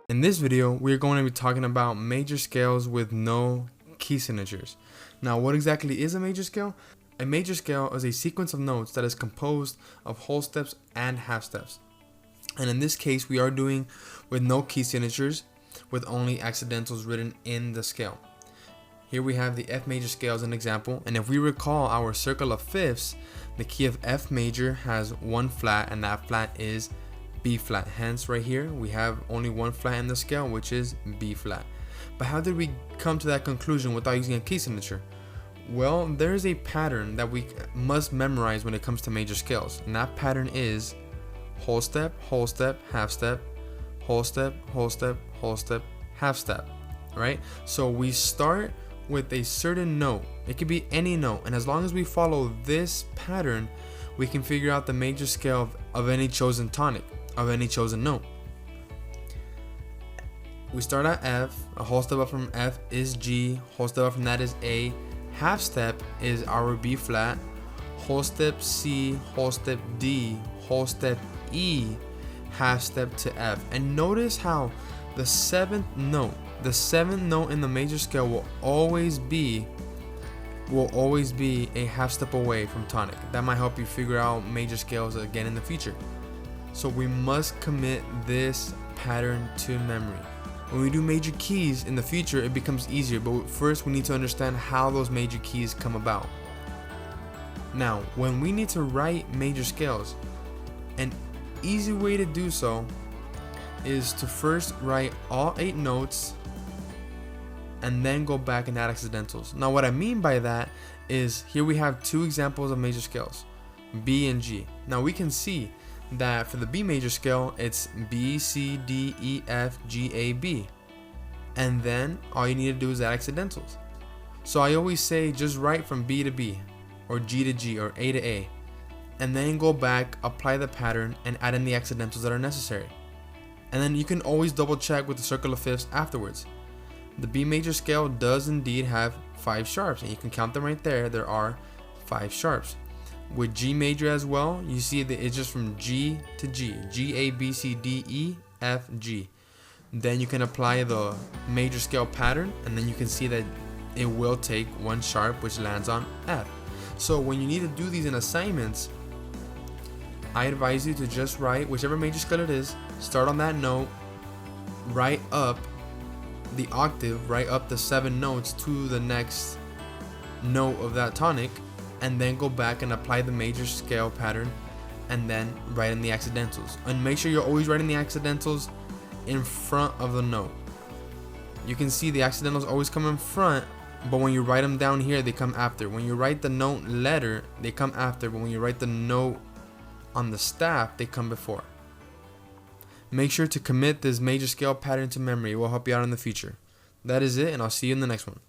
In this video, we are going to be talking about major scales with no key signatures. Now, what exactly is a major scale? A major scale is a sequence of notes that is composed of whole steps and half steps. And in this case, we are doing with no key signatures, with only accidentals written in the scale. Here we have the F major scale as an example, and if we recall our circle of fifths, the key of F major has one flat, and that flat is B flat. Hence right here we have only one flat in the scale, which is B flat. But how did we come to that conclusion without using a key signature? Well, there is a pattern that we must memorize when it comes to major scales, and that pattern is whole step, half step, whole step, whole step, half step. Right? So we start with a certain note. It could be any note, and as long as we follow this pattern, we can figure out the major scale of any chosen tonic, of any chosen note. We start at F, a whole step up from F is G, whole step up from that is A, half step is our B flat, whole step C, whole step D, whole step E, half step to F. And notice how the seventh note in the major scale will always be a half step away from tonic. That might help you figure out major scales again in the future. So we must commit this pattern to memory. When we do major keys in the future, it becomes easier, but first we need to understand how those major keys come about. Now, when we need to write major scales, an easy way to do so is to first write all 8 notes and then go back and add accidentals. Now what I mean by that is, here we have 2 examples of major scales, B and G. Now we can see that for the B major scale, it's B, C, D, E, F, G, A, B. And then all you need to do is add accidentals. So I always say just write from B to B, or G to G, or A to A, and then go back, apply the pattern, and add in the accidentals that are necessary. And then you can always double check with the circle of fifths afterwards. The B major scale does indeed have 5 sharps, and you can count them right there. There are 5 sharps. With G major as well, you see that it's just from G to G, G, A, B, C, D, E, F, G. Then you can apply the major scale pattern, and then you can see that it will take 1 sharp, which lands on F. So when you need to do these in assignments, I advise you to just write whichever major scale it is, start on that note, write up the octave, write up the 7 notes to the next note of that tonic, and then go back and apply the major scale pattern, and then write in the accidentals. And make sure you're always writing the accidentals in front of the note. You can see the accidentals always come in front, but when you write them down here, they come after. When you write the note letter, they come after, but when you write the note on the staff, they come before. Make sure to commit this major scale pattern to memory. It will help you out in the future. That is it, and I'll see you in the next one.